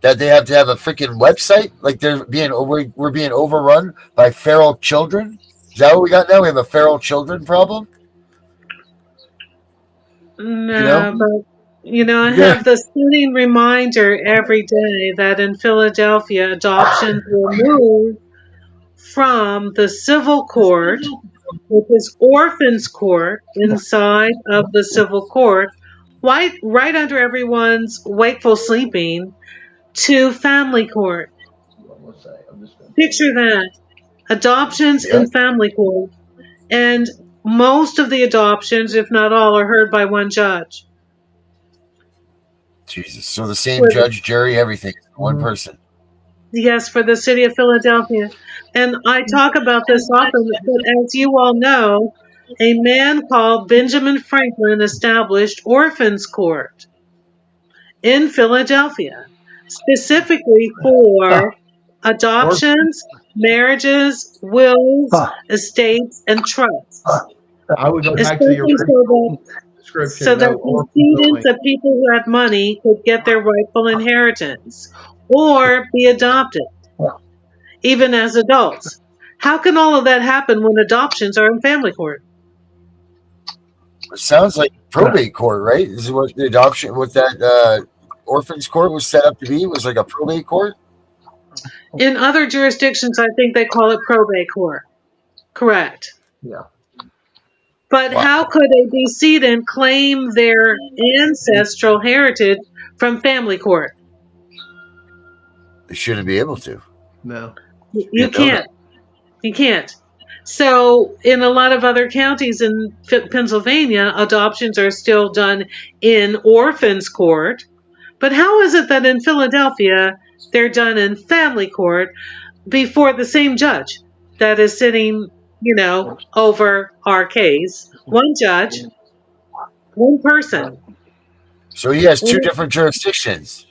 that they have to have a freaking website. Like we're being overrun by feral children. Is that what we got now? We have a feral children problem?
No, but I have the stunning reminder every day that in Philadelphia, adoptions were moved from the civil court, which is orphans court, inside of the civil court, right under everyone's wakeful sleeping, to family court. Picture that. Adoptions in family court. And most of the adoptions, if not all, are heard by one judge.
Jesus. So the same judge, jury, everything. One person.
Yes, for the city of Philadelphia. And I talk about this often, but as you all know, a man called Benjamin Franklin established Orphans Court in Philadelphia, specifically for adoptions, marriages, wills, estates, and trusts.
I would go back to the original description.
So that descendants of people who had money could get their rightful inheritance or be adopted, even as adults. How can all of that happen when adoptions are in family court?
It sounds like probate court, right? This is what the adoption, what that orphans court was set up to be, was like a probate court?
In other jurisdictions, I think they call it probate court. Correct.
Yeah.
But how could a decedent claim their ancestral heritage from family court?
They shouldn't be able to.
No.
You can't. You can't. So in a lot of other counties in Pennsylvania, adoptions are still done in orphans court. But how is it that in Philadelphia, they're done in family court before the same judge that is sitting, over our case? One judge, one person.
So he has two different jurisdictions,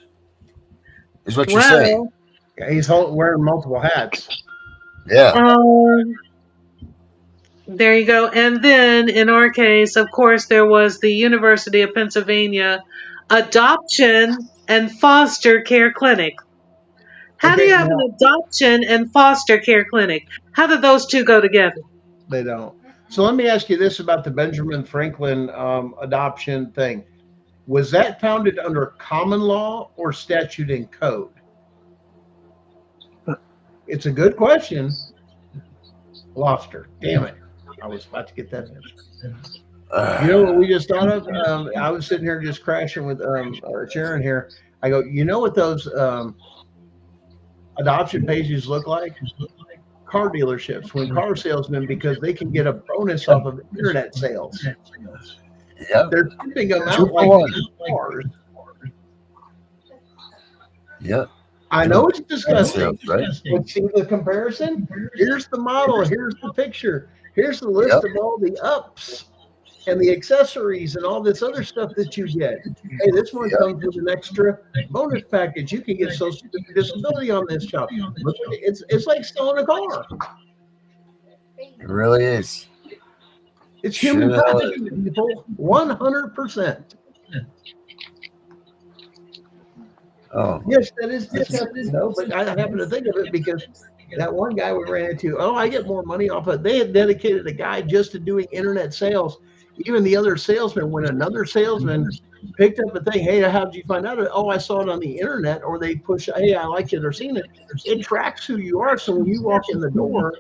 is what you're saying.
Yeah, he's wearing multiple hats.
Yeah.
There you go. And then in our case, of course, there was the University of Pennsylvania Adoption and Foster Care Clinic. How do you have an adoption and foster care clinic? How do those two go together?
They don't. So let me ask you this about the Benjamin Franklin adoption thing. Was that founded under common law or statute and code? It's a good question. Lost her. Damn it. I was about to get that answer. You know what we just thought of? I was sitting here just crashing with Sharon here. I go, you know what those adoption pages look like? Car dealerships, when car salesmen, because they can get a bonus off of internet sales.
Yeah.
They're tipping them out like cars.
Yeah.
I know it's disgusting,
right?
But see the comparison? Here's the model. Here's the picture. Here's the list of all the ups and the accessories and all this other stuff that you get. Hey, this one comes with an extra bonus package. You can get Social Disability on this job. It's like selling a car.
It really is.
It's human trafficking, people. 100%.
Oh.
Yes, that is disgusting, but I happen to think of it because that one guy we ran into, I get more money off of. They had dedicated a guy just to doing internet sales. Even the other salesman, when another salesman picked up a thing, hey, how'd you find out? Oh, I saw it on the internet, or they push, hey, I like it or seen it. It tracks who you are. So when you walk in the door,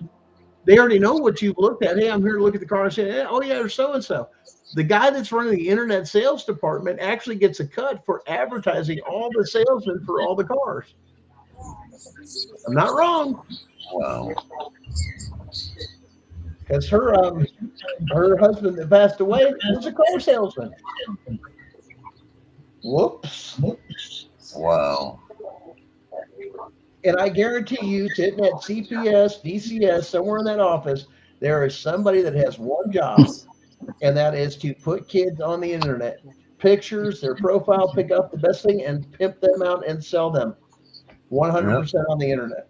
they already know what you've looked at. Hey, I'm here to look at the car and say, hey, oh, yeah, there's so-and-so. The guy that's running the internet sales department actually gets a cut for advertising all the salesmen for all the cars. I'm not wrong.
Wow.
Because her husband that passed away was a car salesman. Whoops.
Wow.
And I guarantee you, sitting at CPS, DCS, somewhere in that office, there is somebody that has one job, and that is to put kids on the internet. Pictures, their profile, pick up the best thing, and pimp them out and sell them. 100% on the internet.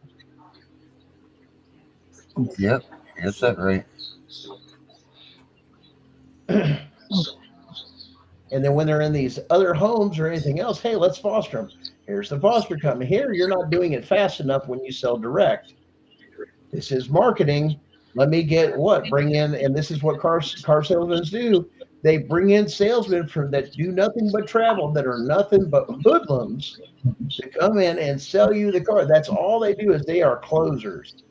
Yep. That's that right.
And then when they're in these other homes or anything else, hey, let's foster them. Here's the foster company. Here, you're not doing it fast enough when you sell direct. This is marketing. Let me get bring in, and this is what car salesmen do. They bring in salesmen that do nothing but travel, that are nothing but hoodlums, to come in and sell you the car. That's all they do, is they are closers.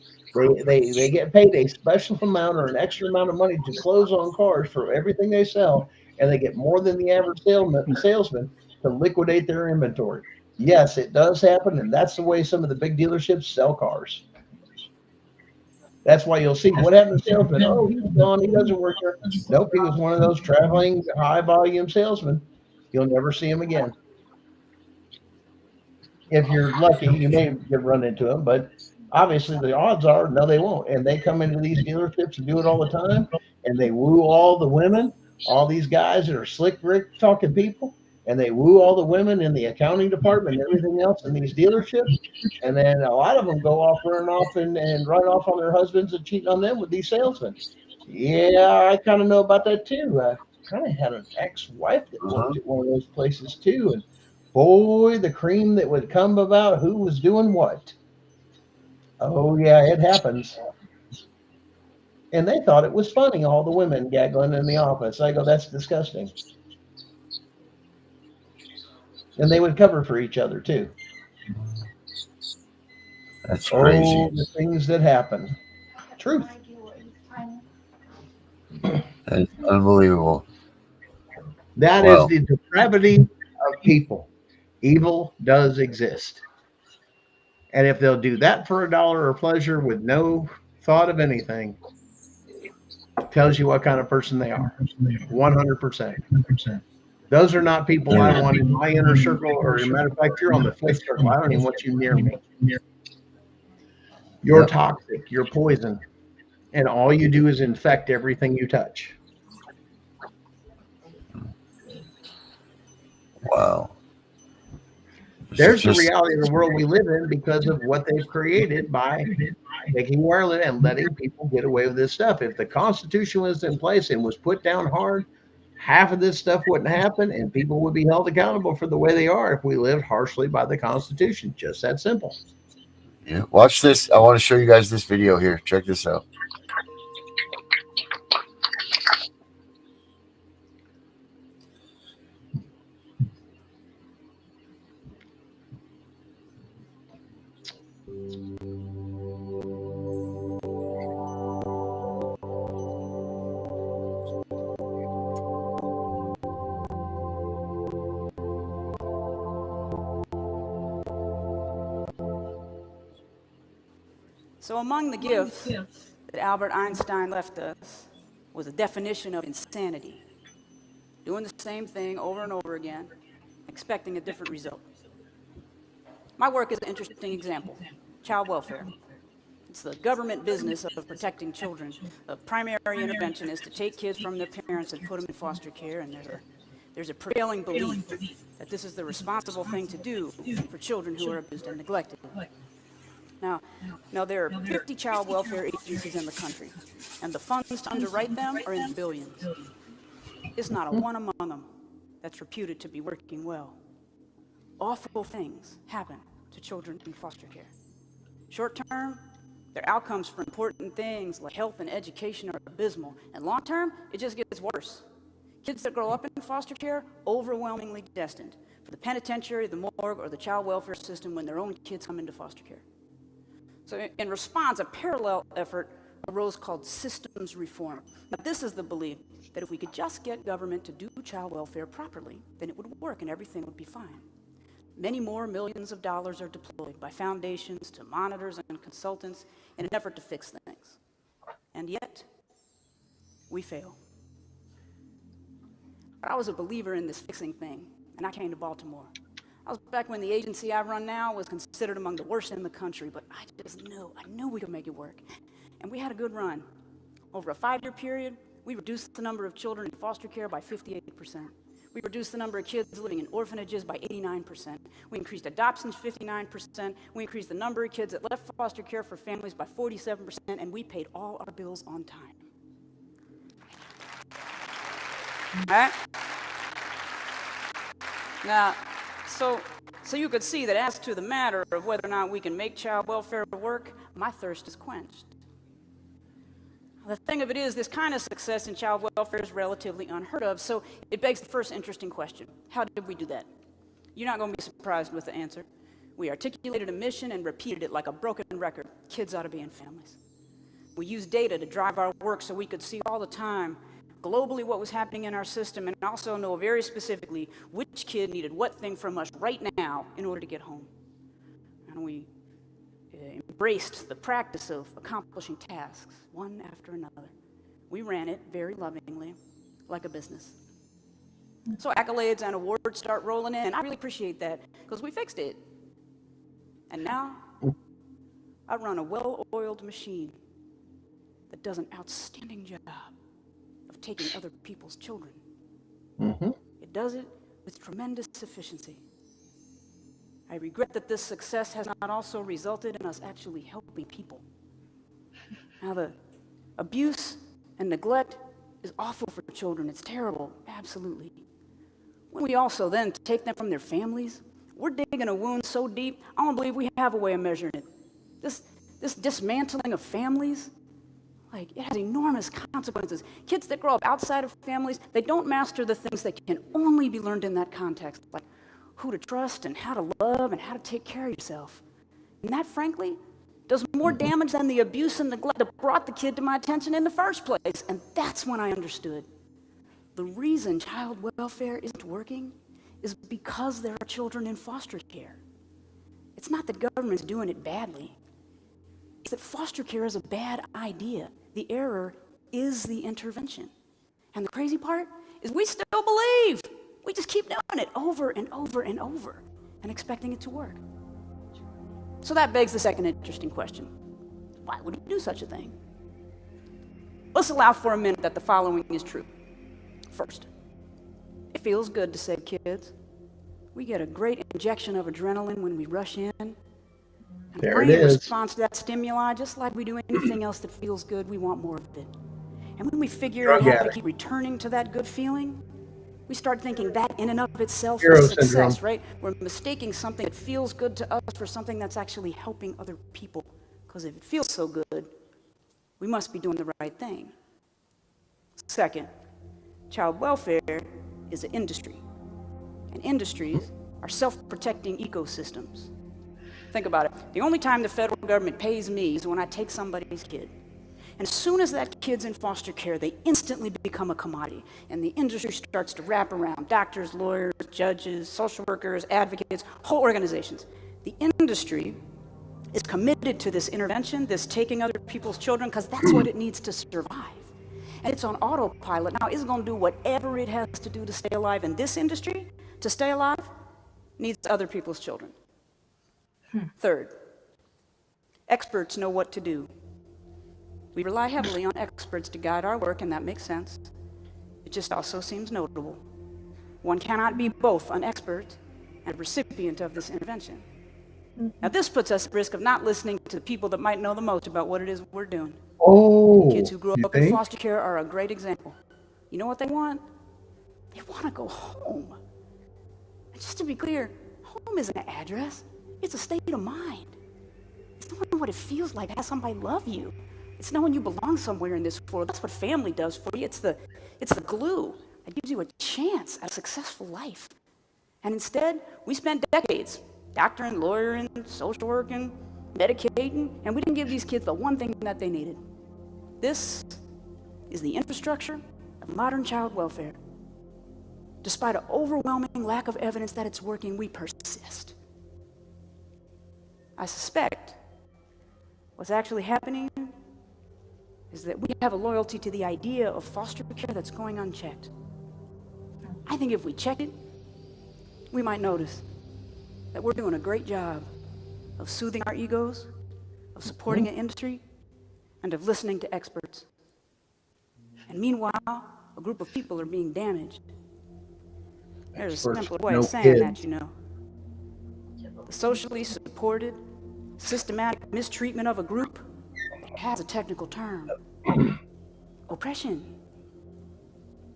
They get paid a special amount or an extra amount of money to close on cars for everything they sell, and they get more than the average salesman to liquidate their inventory. Yes, it does happen, and that's the way some of the big dealerships sell cars. That's why you'll see what happened to the salesman. Oh, he's gone. He doesn't work here. Nope, he was one of those traveling high volume salesmen. You'll never see him again. If you're lucky, you may get run into him, but obviously the odds are no, they won't. And they come into these dealerships and do it all the time, and they woo all the women, all these guys that are slick Rick talking people, and they woo all the women in the accounting department and everything else in these dealerships. And then a lot of them go off, run off and run off on their husbands and cheat on them with these salesmen. Yeah, I kind of know about that too. I kind of had an ex-wife that worked at one of those places too. And boy, the cream that would come about who was doing what. Oh yeah, it happens. And they thought it was funny, all the women gaggling in the office. I go, that's disgusting. And they would cover for each other too.
That's crazy.
Oh, the things that happen. Truth.
That's unbelievable.
That is the depravity of people. Evil does exist. And if they'll do that for $1 or pleasure with no thought of anything, tells you what kind of person they are. 100%. Those are not people I want in my inner circle, or as a matter of fact, you're on the fifth circle. I don't even want you near me. You're toxic, you're poison, and all you do is infect everything you touch.
Wow.
There's the reality of the world we live in because of what they've created by making wireless and letting people get away with this stuff. If the Constitution was in place and was put down hard, half of this stuff wouldn't happen, and people would be held accountable for the way they are if we lived harshly by the Constitution. Just that simple.
Yeah. Watch this. I want to show you guys this video here. Check this out.
So among the gifts that Albert Einstein left us was a definition of insanity. Doing the same thing over and over again, expecting a different result. My work is an interesting example. Child welfare. It's the government business of protecting children. The primary intervention is to take kids from their parents and put them in foster care, and there's a prevailing belief that this is the responsible thing to do for children who are abused and neglected. Now, there are 50 child welfare agencies in the country, and the funds to underwrite them are in the billions. It's not a one among them that's reputed to be working well. Awful things happen to children in foster care. Short term, their outcomes for important things like health and education are abysmal, and long term, it just gets worse. Kids that grow up in foster care, overwhelmingly destined for the penitentiary, the morgue, or the child welfare system when their own kids come into foster care. So in response, a parallel effort arose called systems reform. Now, this is the belief that if we could just get government to do child welfare properly, then it would work and everything would be fine. Many more millions of dollars are deployed by foundations to monitors and consultants in an effort to fix things. And yet, we fail. But I was a believer in this fixing thing, and I came to Baltimore. I was back when the agency I run now was considered among the worst in the country, but I knew we could make it work. And we had a good run. Over a 5-year period, we reduced the number of children in foster care by 58%. We reduced the number of kids living in orphanages by 89%. We increased adoptions 59%. We increased the number of kids that left foster care for families by 47%, and we paid all our bills on time. All right? Now, so you could see that as to the matter of whether or not we can make child welfare work, my thirst is quenched. The thing of it is, this kind of success in child welfare is relatively unheard of, so it begs the first interesting question. How did we do that? You're not going to be surprised with the answer. We articulated a mission and repeated it like a broken record. Kids ought to be in families. We used data to drive our work so we could see all the time globally what was happening in our system, and also know very specifically which kid needed what thing from us right now in order to get home. And we embraced the practice of accomplishing tasks, one after another. We ran it very lovingly, like a business. So accolades and awards start rolling in, and I really appreciate that, because we fixed it. And now, I run a well-oiled machine that does an outstanding job of taking other people's children. It does it with tremendous efficiency. I regret that this success has not also resulted in us actually helping people. Now, the abuse and neglect is awful for children. It's terrible, absolutely. When we also then take them from their families, we're digging a wound so deep, I don't believe we have a way of measuring it. This dismantling of families, like, it has enormous consequences. Kids that grow up outside of families, they don't master the things that can only be learned in that context, like who to trust and how to love and how to take care of yourself. And that, frankly, does more damage than the abuse and neglect that brought the kid to my attention in the first place. And that's when I understood. The reason child welfare isn't working is because there are children in foster care. It's not that government's doing it badly. It's that foster care is a bad idea. The error is the intervention. And the crazy part is we still believe. We just keep doing it over and over and over and expecting it to work. So that begs the second interesting question. Why would we do such a thing? Let's allow for a minute that the following is true. First, it feels good to save kids. We get a great injection of adrenaline when we rush in. And the brain responds to that stimuli just like we do anything else that feels good. We want more of it. And when we figure out how to keep returning to that good feeling, we start thinking that in and of itself is success, right? We're mistaking something that feels good to us for something that's actually helping other people. Because if it feels so good, we must be doing the right thing. Second, child welfare is an industry. And industries are self-protecting ecosystems. Think about it. The only time the federal government pays me is when I take somebody's kid. And as soon as that kid's in foster care, they instantly become a commodity. And the industry starts to wrap around doctors, lawyers, judges, social workers, advocates, whole organizations. The industry is committed to this intervention, this taking other people's children, because that's what it needs to survive. And it's on autopilot. Now, it's going to do whatever it has to do to stay alive. And this industry, to stay alive, needs other people's children. Third, experts know what to do. We rely heavily on experts to guide our work, and that makes sense. It just also seems notable. One cannot be both an expert and a recipient of this intervention. Now, this puts us at risk of not listening to the people that might know the most about what it is we're doing. Kids who grow up in foster care are a great example. You know what they want? They want to go home. And just to be clear, home isn't an address. It's a state of mind. It's knowing what it feels like to have somebody love you. It's knowing you belong somewhere in this world. That's what family does for you. It's the glue that gives you a chance at a successful life. And instead, we spent decades doctoring, lawyering, social working, medicating, and we didn't give these kids the one thing that they needed. This is the infrastructure of modern child welfare. Despite an overwhelming lack of evidence that it's working, we persist. I suspect what's actually happening is that we have a loyalty to the idea of foster care that's going unchecked. I think if we check it, we might notice that we're doing a great job of soothing our egos, of supporting an industry, and of listening to experts. And meanwhile, a group of people are being damaged. There's a simpler way of saying that, you know. The socially supported, systematic mistreatment of a group has a technical term. Oppression.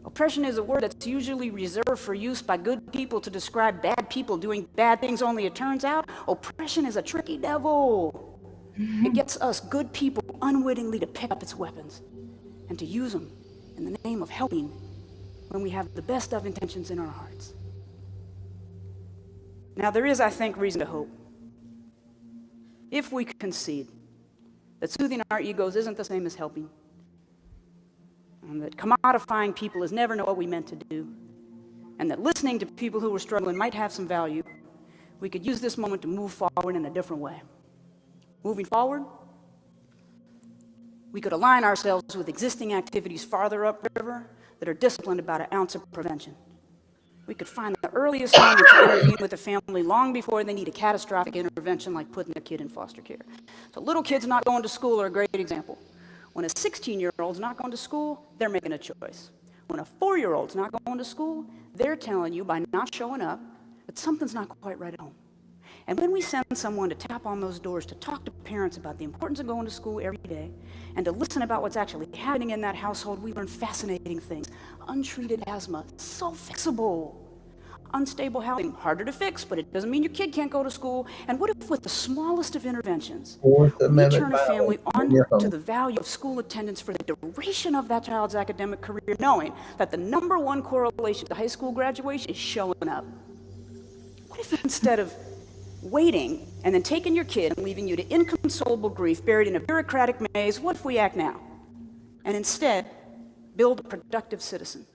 Oppression is a word that's usually reserved for use by good people to describe bad people doing bad things, only it turns out oppression is a tricky devil. It gets us good people unwittingly to pick up its weapons and to use them in the name of helping when we have the best of intentions in our hearts. Now, there is, I think, reason to hope. If we concede that soothing our egos isn't the same as helping, and that commodifying people is never what we meant to do, and that listening to people who were struggling might have some value, we could use this moment to move forward in a different way. Moving forward, we could align ourselves with existing activities farther upriver that are disciplined about an ounce of prevention. We could find the earliest moment to intervene with a family long before they need a catastrophic intervention like putting a kid in foster care. So little kids not going to school are a great example. When a 16-year-old's not going to school, they're making a choice. When a 4-year-old's not going to school, they're telling you by not showing up that something's not quite right at home. And when we send someone to tap on those doors to talk to parents about the importance of going to school every day and to listen about what's actually happening in that household, we learn fascinating things. Untreated asthma, so fixable. Unstable housing, harder to fix, but it doesn't mean your kid can't go to school. And what if with the smallest of interventions, we turn a family on to the value of school attendance for the duration of that child's academic career, knowing that the #1 correlation to high school graduation is showing up? What if instead of waiting and then taking your kid and leaving you to inconsolable grief buried in a bureaucratic maze, what if we act now and instead build a productive citizen?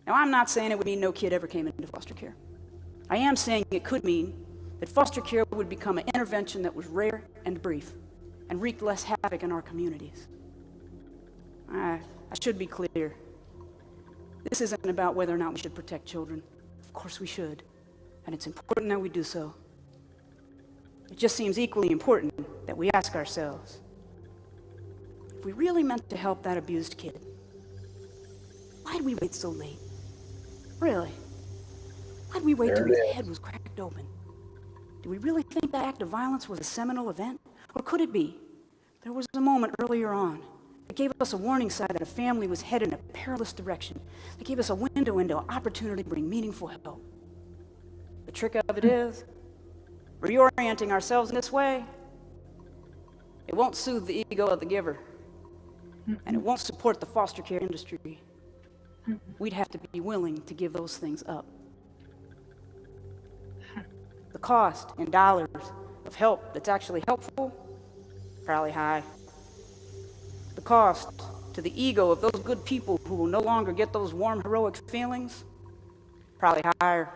Now, I'm not saying it would mean no kid ever came into foster care. I am saying it could mean that foster care would become an intervention that was rare and brief and wreaked less havoc in our communities. I should be clear. This isn't about whether or not we should protect children. Of course we should, and it's important that we do so. It just seems equally important that we ask ourselves, if we really meant to help that abused kid, why'd we wait so late? Really? Why'd we wait till his head was cracked open? Do we really think that act of violence was a seminal event? Or could it be there was a moment earlier on that gave us a warning sign that a family was headed in a perilous direction, that gave us a window into an opportunity to bring meaningful help? The trick of it is, reorienting ourselves in this way, it won't soothe the ego of the giver, and it won't support the foster care industry. We'd have to be willing to give those things up. The cost in dollars of help that's actually helpful, probably high. The cost to the ego of those good people who will no longer get those warm, heroic feelings, probably higher.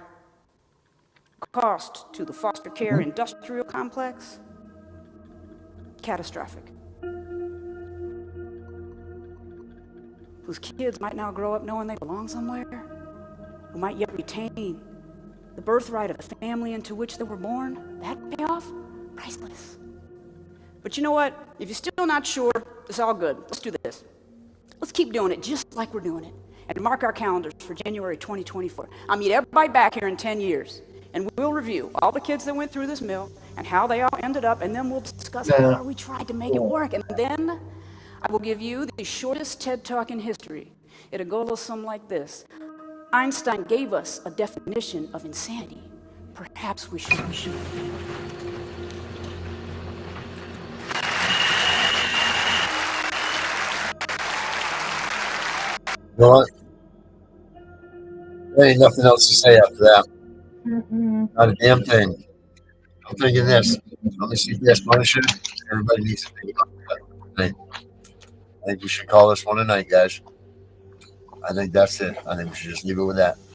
Cost to the foster care industrial complex, catastrophic. Whose kids might now grow up knowing they belong somewhere, who might yet retain the birthright of the family into which they were born. That payoff, priceless. But you know what? If you're still not sure, it's all good. Let's do this. Let's keep doing it just like we're doing it, and mark our calendars for January 2024. I'll meet everybody back here in 10 years, and we'll review all the kids that went through this mill and how they all ended up, and then we'll discuss how we tried to make it work. And then I will give you the shortest TED Talk in history. It'll go something like this. Einstein gave us a definition of insanity. Perhaps we should.
You know what? There ain't nothing else to say after that. Not a damn thing. I'm thinking this. I'm a CPS Punisher. Everybody needs to think about that. I think we should call this one a night, guys. I think that's it. I think we should just leave it with that.